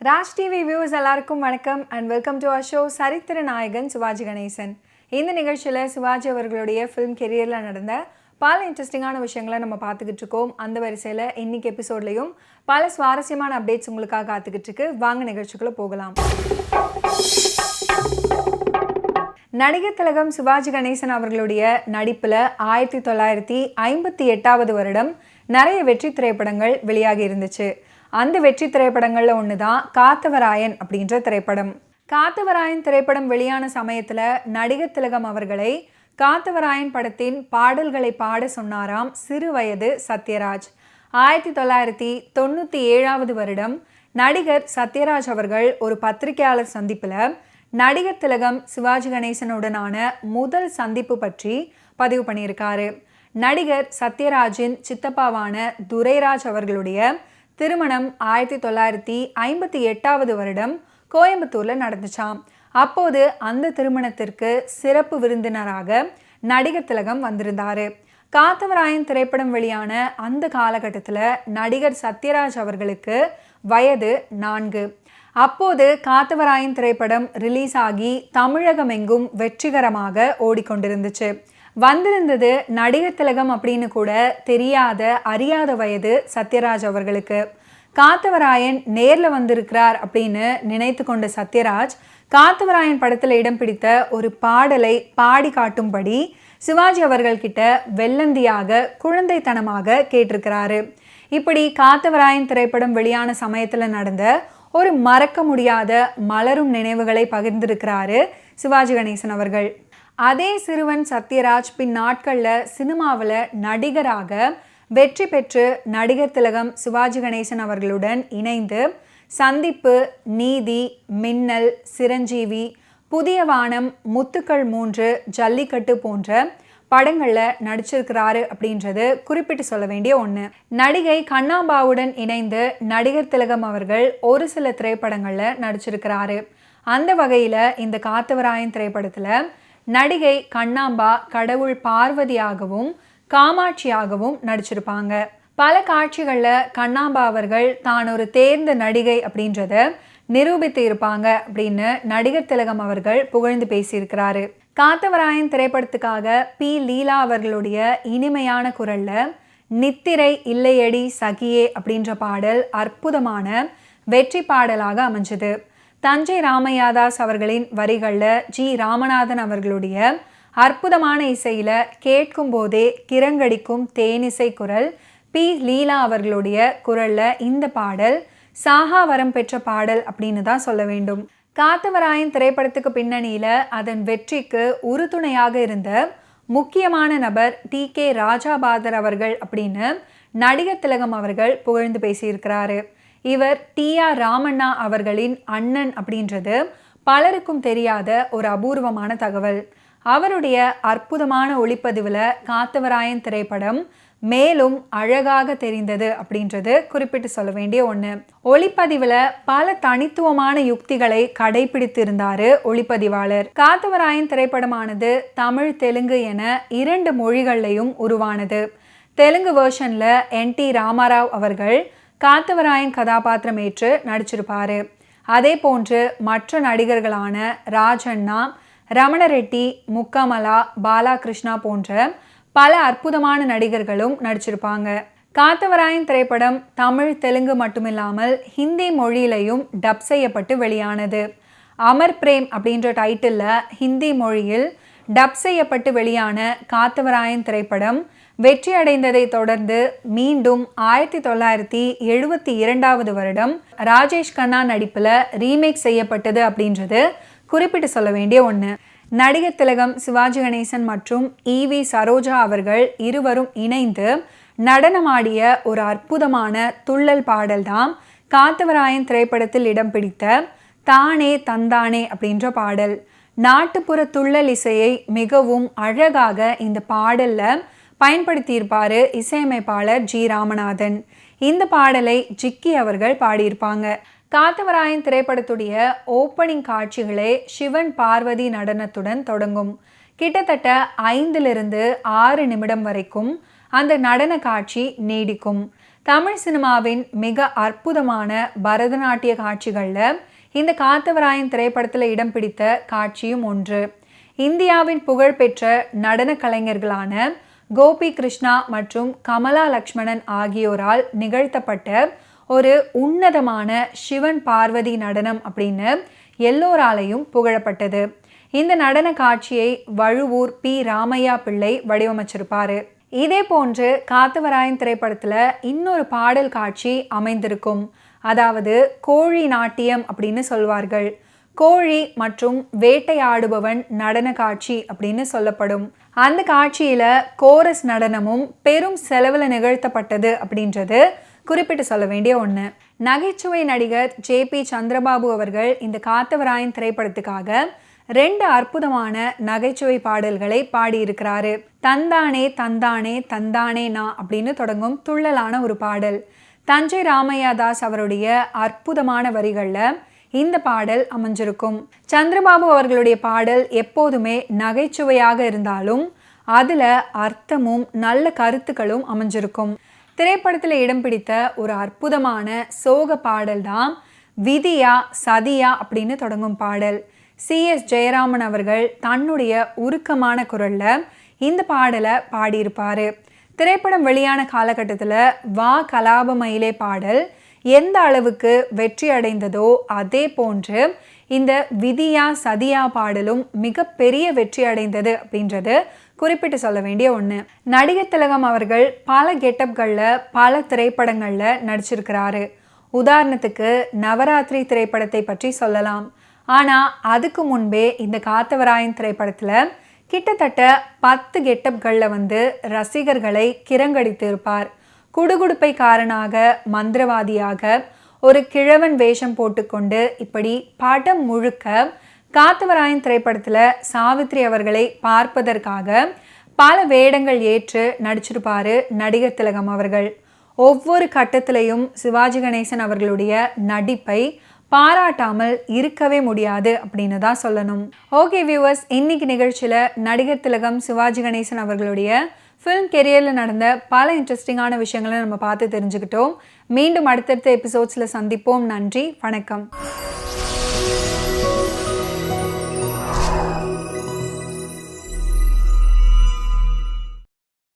Raj TV views எல்லாருக்கும் வணக்கம் and welcome to our show சரித்திர நாயகன் சிவாஜி கணேசன். இந்த நிகழ்ச்சியில் சிவாஜி அவர்களுடைய ஃபிலிம் கெரியரில் நடந்த பல இன்ட்ரெஸ்டிங்கான விஷயங்களை நம்ம பார்த்துக்கிட்டு இருக்கோம். அந்த வரிசையில் இன்னைக்கு எபிசோட்லையும் பல சுவாரஸ்யமான அப்டேட்ஸ் உங்களுக்காக காத்துக்கிட்டு இருக்கு. வாங்க நிகழ்ச்சிக்குள்ளே போகலாம். நடிகர் திலகம் சிவாஜி கணேசன் அவர்களுடைய நடிப்பில் 1958 வருடம் நிறைய வெற்றி திரைப்படங்கள் வெளியாகி இருந்துச்சு. அந்த வெற்றி திரைப்படங்களில் ஒன்று தான் காத்தவராயன் அப்படின்ற திரைப்படம். காத்தவராயன் திரைப்படம் வெளியான சமயத்தில் நடிகர் திலகம் அவர்களை காத்தவராயன் படத்தின் பாடல்களை பாட சொன்னாராம் சிறு வயது சத்யராஜ். 1997 வருடம் நடிகர் சத்யராஜ் அவர்கள் ஒரு பத்திரிகையாளர் சந்திப்பில் நடிகர் திலகம் சிவாஜி கணேசனுடனான முதல் சந்திப்பு பற்றி பதிவு பண்ணியிருக்காரு. நடிகர் சத்யராஜின் சித்தப்பாவான துரைராஜ் அவர்களுடைய திருமணம் 1958 வருடம் கோயம்புத்தூரில் நடந்துச்சாம். அப்போது அந்த திருமணத்திற்கு சிறப்பு விருந்தினராக நடிகர் திலகம் வந்திருந்தார். காத்தவராயன் திரைப்படம் வெளியான அந்த காலகட்டத்தில் நடிகர் சத்யராஜ் அவர்களுக்கு வயது 4. அப்போது காத்தவராயன் திரைப்படம் ரிலீஸ் ஆகி தமிழகம் எங்கும் வெற்றிகரமாக ஓடிக்கொண்டிருந்துச்சு. வந்திருந்தது நடிகர் திலகம் அப்படின்னு கூட தெரியாத அறியாத வயது சத்யராஜ் அவர்களுக்கு. காத்தவராயன் நேரில் வந்திருக்கிறார் அப்படின்னு நினைத்து கொண்ட சத்யராஜ் காத்தவராயன் படத்தில் இடம் பிடித்த ஒரு பாடலை பாடி காட்டும்படி சிவாஜி அவர்கள்கிட்ட வெள்ளந்தியாக குழந்தைத்தனமாக கேட்டிருக்கிறாரு. இப்படி காத்தவராயன் திரைப்படம் வெளியான சமயத்தில் நடந்த ஒரு மறக்க முடியாத மலரும் நினைவுகளை பகிர்ந்திருக்கிறாரு சிவாஜி கணேசன் அவர்கள். அதே சிறுவன் சத்யராஜ் பின் நாட்களில் சினிமாவில் நடிகராக வெற்றி பெற்று நடிகர் திலகம் சிவாஜி கணேசன் அவர்களுடன் இணைந்து சந்திப்பு, நீதி, மின்னல், சிரஞ்சீவி, புதிய வானம், முத்துக்கள் 3, ஜல்லிக்கட்டு போன்ற படங்களில் நடிச்சிருக்கிறாரு அப்படின்றது குறிப்பிட்டு சொல்ல வேண்டிய ஒன்று. நடிகை கண்ணாம்பாவுடன் இணைந்து நடிகர் திலகம் அவர்கள் ஒரு சில திரைப்படங்களில் நடிச்சிருக்கிறாரு. அந்த வகையில் இந்த காத்தவராயன் திரைப்படத்தில் நடிகை கண்ணாம்பா கடவுள் பார்வதியாகவும் காமாட்சியாகவும் நடிச்சிருப்பாங்க. பல காட்சிகளில் கண்ணாம்பா அவர்கள் தான் ஒரு தேர்ந்த நடிகை அப்படின்றத நிரூபித்து இருப்பாங்க அப்படின்னு நடிகர் திலகம் அவர்கள் புகழ்ந்து பேசியிருக்கிறாரு. காத்தவராயன் திரைப்படத்துக்காக பி. லீலா அவர்களுடைய இனிமையான குரல்ல நித்திரை இல்லையடி சகியே அப்படின்ற பாடல் அற்புதமான வெற்றி பாடலாக அமைஞ்சது. தஞ்சை ராமையாதாஸ் அவர்களின் வரிகளில் ஜி. ராமநாதன் அவர்களுடைய அற்புதமான இசையில் கேட்கும் போதே கிறங்கடிக்கும் தேனிசை குரல் பி. லீலா அவர்களுடைய குரலில் இந்த பாடல் சாகா வரம் பெற்ற பாடல் அப்படின்னு தான் சொல்ல வேண்டும். காத்தவராயன் திரைப்படத்துக்கு பின்னணியில் அதன் வெற்றிக்கு உறுதுணையாக இருந்த முக்கியமான நபர் டி.கே. ராஜாபாதர் அவர்கள் அப்படின்னு நடிகர் திலகம் அவர்கள் புகழ்ந்து பேசியிருக்கிறாரு. இவர் டி.ஆர். ராமண்ணா அவர்களின் அண்ணன் அப்படின்றது பலருக்கும் தெரியாத ஒரு அபூர்வமான தகவல். அவருடைய அற்புதமான ஒளிப்பதிவில் காத்தவராயன் திரைப்படம் மேலும் அழகாக தெரிந்தது அப்படின்றது குறிப்பிட்டு சொல்ல வேண்டிய ஒன்று. ஒளிப்பதிவில் பல தனித்துவமான யுக்திகளை கடைபிடித்திருந்தார் ஒளிப்பதிவாளர். காத்தவராயன் திரைப்படமானது தமிழ், தெலுங்கு என 2 மொழிகள்லையும் உருவானது. தெலுங்கு வேர்ஷனில் என்.டி. ராமாராவ் அவர்கள் காத்தவராயன் கதாபாத்திரம் ஏற்று நடிச்சிருப்பாரு. அதே போன்று மற்ற நடிகர்களான ராஜண்ணா, ரமணரெட்டி, முக்கமலா, பாலகிருஷ்ணா போன்ற பல அற்புதமான நடிகர்களும் நடிச்சிருப்பாங்க. காத்தவராயன் திரைப்படம் தமிழ், தெலுங்கு மட்டுமில்லாமல் ஹிந்தி மொழியிலையும் டப் செய்யப்பட்டு வெளியானது. அமர் பிரேம் அப்படின்ற டைட்டிலில் ஹிந்தி மொழியில் டப் செய்யப்பட்டு வெளியான காத்தவராயன் திரைப்படம் வெற்றி அடைந்ததை தொடர்ந்து மீண்டும் 1972 வருடம் ராஜேஷ் கண்ணா நடிப்பில் ரீமேக் செய்யப்பட்டது அப்படின்றது குறிப்பிட்டு சொல்ல வேண்டிய ஒன்று. நடிகர் திலகம், சிவாஜி கணேசன் மற்றும் ஈ.வி. சரோஜா அவர்கள் இருவரும் இணைந்து நடனமாடிய ஒரு அற்புதமான துள்ளல் பாடல் தான் காத்தவராயன் திரைப்படத்தில் இடம் பிடித்த தானே தந்தானே அப்படின்ற பாடல். நாட்டுப்புற துள்ளல் இசையை மிகவும் அழகாக இந்த பாடலில் பயன்படுத்தியிருப்பார் இசையமைப்பாளர் ஜி. ராமநாதன். இந்த பாடலை ஜிக்கி அவர்கள் பாடியிருப்பாங்க. காத்தவராயன் திரைப்படத்துடைய ஓப்பனிங் காட்சிகளே சிவன் பார்வதி நடனத்துடன் தொடங்கும். கிட்டத்தட்ட 5 to 6 நிமிடம் வரைக்கும் அந்த நடன காட்சி நீடிக்கும். தமிழ் சினிமாவின் மிக அற்புதமான பரதநாட்டிய காட்சிகளில் இந்த காத்தவராயன் திரைப்படத்தில் இடம் பிடித்த காட்சியும் ஒன்று. இந்தியாவின் புகழ்பெற்ற நடன கலைஞர்களான கோபி கிருஷ்ணா மற்றும் கமலா லக்ஷ்மணன் ஆகியோரால் நிகழ்த்தப்பட்ட ஒரு உன்னதமான சிவன் பார்வதி நடனம் அப்படின்னு எல்லோராலையும் புகழப்பட்டது. இந்த நடன காட்சியை வழுவூர் பி ராமையா பிள்ளை வடிவமைச்சிருப்பாரு. இதே போன்று காத்தவராயன் திரைப்படத்தில் இன்னொரு பாடல் காட்சி அமைந்திருக்கும். அதாவது கோழி நாட்டியம் அப்படின்னு சொல்வார்கள். கோழி மற்றும் வேட்டையாடுபவன் நடன காட்சி அப்படின்னு சொல்லப்படும். அந்த காட்சியில கோரஸ் நடனமும் பெரும் செலவில் நிகழ்த்தப்பட்டது அப்படின்றது குறிப்பிட்டு சொல்ல வேண்டிய ஒன்று. நகைச்சுவை நடிகர் ஜே.பி. சந்திரபாபு அவர்கள் இந்த காத்தவராயன் திரைப்படத்துக்காக 2 அற்புதமான நகைச்சுவை பாடல்களை பாடியிருக்கிறாரு. தந்தானே தந்தானே தந்தானே நா அப்படின்னு தொடங்கும் துள்ளலான ஒரு பாடல். தஞ்சை ராமையா தாஸ் அவருடைய அற்புதமான வரிகளில் இந்த பாடல் அமைஞ்சிருக்கும். சந்திரபாபு அவர்களுடைய பாடல் எப்போதுமே நகைச்சுவையாக இருந்தாலும் அதில் அர்த்தமும் நல்ல கருத்துக்களும் அமைஞ்சிருக்கும். திரைப்படத்தில் இடம் பிடித்த ஒரு அற்புதமான சோக பாடல் தான் விதியா சதியா அப்படின்னு தொடங்கும் பாடல். C.S. ஜெயராமன் அவர்கள் தன்னுடைய உருக்கமான குரலில் இந்த பாடலை பாடியிருப்பார். திரைப்படம் வெளியான காலகட்டத்தில் வா கலாபமயிலே பாடல் எந்த அளவுக்கு வெற்றி அடைந்ததோ அதே போன்று இந்த விதியா சதியா பாடலும் மிகப்பெரிய வெற்றி அடைந்தது அப்படின்றது குறிப்பிட்டு சொல்ல வேண்டிய ஒன்று. நடிகர் திலகம் அவர்கள் பல கெட்டப்களில் பல திரைப்படங்களில் நடிச்சிருக்கிறாரு. உதாரணத்துக்கு நவராத்திரி திரைப்படத்தை பற்றி சொல்லலாம். ஆனால் அதுக்கு முன்பே இந்த காத்தவராயன் திரைப்படத்தில் கிட்டத்தட்ட 10 கெட்டப்களில் ரசிகர்களை கிரங்கடித்து இருப்பார். குடுகுடுப்பைக்காரனாக, மந்திரவாதியாக, ஒரு கிழவன் வேஷம் போட்டுக்கொண்டு இப்படி படம் முழுக்க காத்தவராயன் திரைப்படத்தில் சாவித்ரி அவர்களை பார்ப்பதற்காக பல வேடங்கள் ஏற்று நடிச்சிருப்பாரு நடிகர் திலகம் அவர்கள். ஒவ்வொரு கட்டத்திலையும் சிவாஜி கணேசன் அவர்களுடைய நடிப்பை பாராட்டாமல் இருக்கவே முடியாது அப்படின்னு தான் சொல்லணும். ஓகே வியூவர்ஸ், இன்னைக்கு நிகழ்ச்சியில் நடிகர் திலகம் சிவாஜி கணேசன் அவர்களுடைய ஃபிலிம் கெரியரில் நடந்த பல இன்ட்ரெஸ்டிங்கான விஷயங்களை நம்ம பார்த்து தெரிஞ்சுக்கிட்டோம். மீண்டும் அடுத்தடுத்த எபிசோட்ஸில் சந்திப்போம். நன்றி, வணக்கம்.